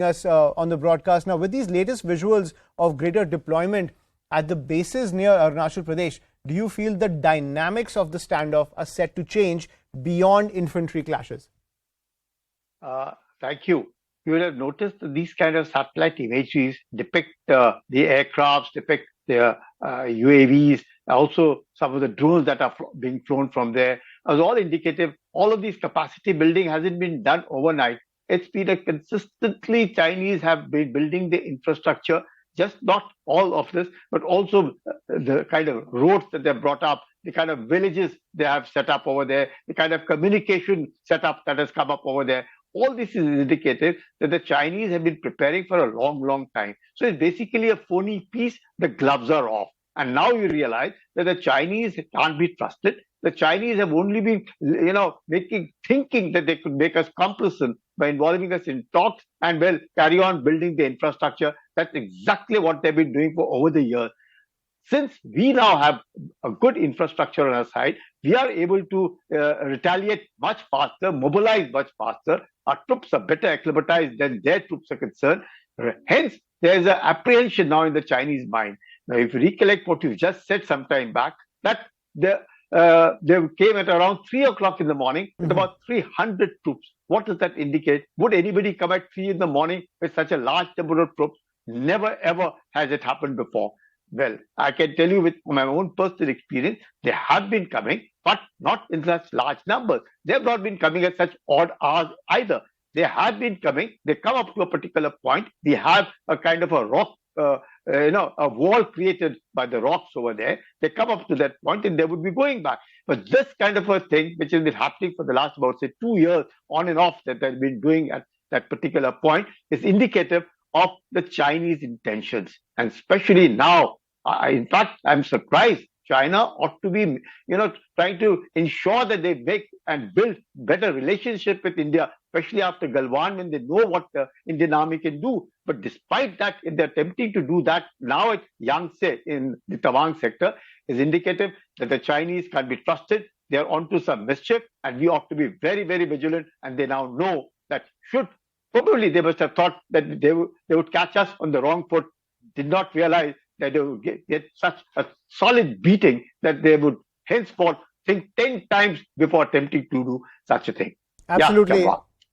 us on the broadcast. Now, with these latest visuals of greater deployment at the bases near Arunachal Pradesh, do you feel the dynamics of the standoff are set to change beyond infantry clashes? Thank you. You will have noticed that these kind of satellite imageries depict the aircrafts, depict the UAVs, also some of the drones that are being flown from there. As all indicative, all of these capacity building hasn't been done overnight. It's been a consistently Chinese have been building the infrastructure, just not all of this, but also the kind of roads that they've brought up, the kind of villages they have set up over there, the kind of communication setup that has come up over there. All this is indicative that the Chinese have been preparing for a long, long time. So it's basically a phony peace. The gloves are off. And now you realize that the Chinese can't be trusted. The Chinese have only been, thinking that they could make us complacent by involving us in talks and carry on building the infrastructure. That's exactly what they've been doing for over the years. Since we now have a good infrastructure on our side, we are able to retaliate much faster, mobilize much faster. Our troops are better acclimatized than their troops are concerned. Hence, there is an apprehension now in the Chinese mind. Now, if you recollect what you just said some time back, that they came at around 3 o'clock in the morning with about 300 troops. What does that indicate? Would anybody come at 3 in the morning with such a large number of troops? Never ever has it happened before. Well, I can tell you with my own personal experience, they have been coming, but not in such large numbers. They have not been coming at such odd hours either. They have been coming, they come up to a particular point, we have a kind of a rock, a wall created by the rocks over there. They come up to that point and they would be going back. But this kind of a thing, which has been happening for the last about, say, 2 years on and off that they've been doing at that particular point, is indicative of the Chinese intentions. And especially now, in fact, I'm surprised. China ought to be, trying to ensure that they make and build better relationship with India, especially after Galwan, when they know what the Indian army can do. But despite that, if they're attempting to do that now at Yangtze in the Tawang sector, is indicative that the Chinese can't be trusted. They're onto some mischief, and we ought to be very, very vigilant. And they now know that probably they must have thought that they would catch us on the wrong foot, did not realize that they would get such a solid beating that they would henceforth think 10 times before attempting to do such a thing. Absolutely.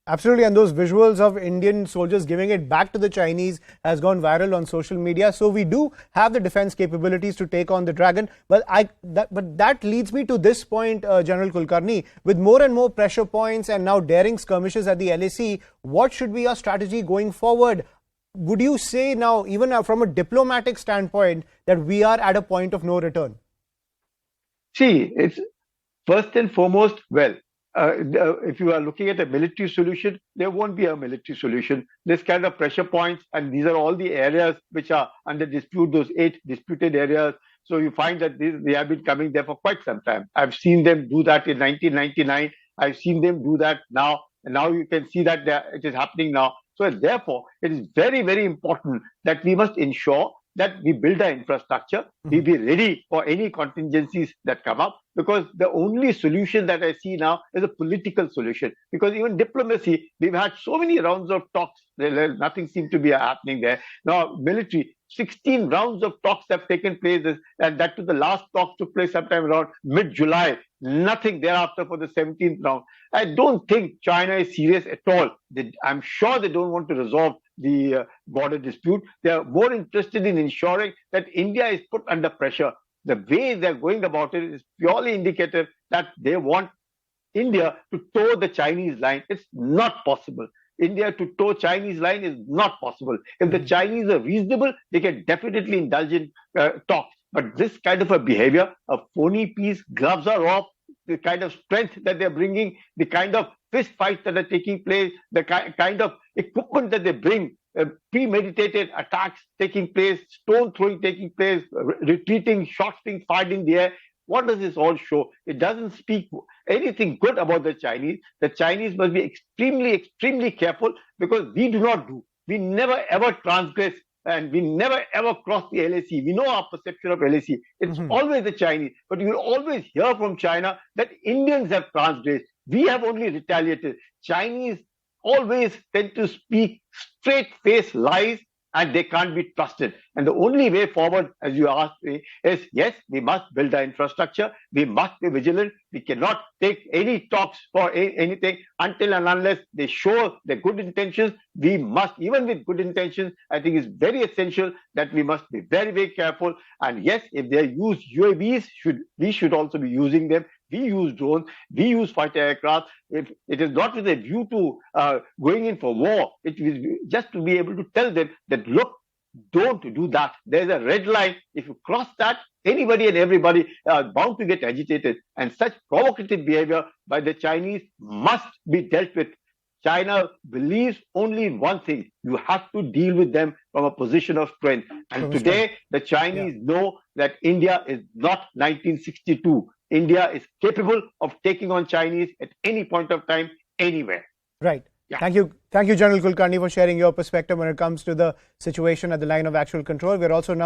Absolutely. And those visuals of Indian soldiers giving it back to the Chinese has gone viral on social media. So we do have the defense capabilities to take on the dragon. But that leads me to this point, General Kulkarni. With more and more pressure points and now daring skirmishes at the LAC, what should be our strategy going forward? Would you say now, even from a diplomatic standpoint, that we are at a point of no return? See, it's first and foremost, if you are looking at a military solution, there won't be a military solution. This kind of pressure points, and these are all the areas which are under dispute, those 8 disputed areas. So you find that they have been coming there for quite some time. I've seen them do that in 1999. I've seen them do that now. And now you can see that it is happening now. So therefore, it is very, very important that we must ensure that we build our infrastructure, we be ready for any contingencies that come up, because the only solution that I see now is a political solution. Because even diplomacy, we've had so many rounds of talks, nothing seems to be happening there. Now, military, 16 rounds of talks have taken place, and that to the last talks took place sometime around mid-July. Nothing thereafter for the 17th round. I don't think China is serious at all. I'm sure they don't want to resolve the border dispute. They are more interested in ensuring that India is put under pressure. The way they're going about it is purely indicative that they want India to toe the Chinese line. It's not possible. India to toe Chinese line is not possible. If the Chinese are reasonable, they can definitely indulge in talks. But this kind of a behavior, a phony peace, gloves are off, the kind of strength that they're bringing, the kind of fist fights that are taking place, the kind of equipment that they bring, premeditated attacks taking place, stone throwing taking place, retreating, shots being fired in the air. What does this all show? It doesn't speak anything good about the Chinese. The Chinese must be extremely, extremely careful, because we do not do. We never ever transgress, and we never ever cross the LAC. We know our perception of LAC. It's always the Chinese. But you will always hear from China that Indians have transgressed. We have only retaliated. Chinese always tend to speak straight-faced lies, and they can't be trusted. And the only way forward, as you asked me, is yes, we must build our infrastructure. We must be vigilant. We cannot take any talks for anything until and unless they show their good intentions. We must, even with good intentions, I think it's very essential that we must be very, very careful. And yes, if they use UAVs, we should also be using them. We use drones, we use fighter aircraft. If it is not with a view to going in for war, it is just to be able to tell them that, look, don't do that. There's a red line. If you cross that, anybody and everybody are bound to get agitated. And such provocative behavior by the Chinese must be dealt with. China believes only in one thing: you have to deal with them from a position of strength. And today, the Chinese know that India is not 1962. India is capable of taking on Chinese at any point of time, anywhere. Right. Yeah. Thank you, General Kulkarni, for sharing your perspective when it comes to the situation at the line of actual control. We're also now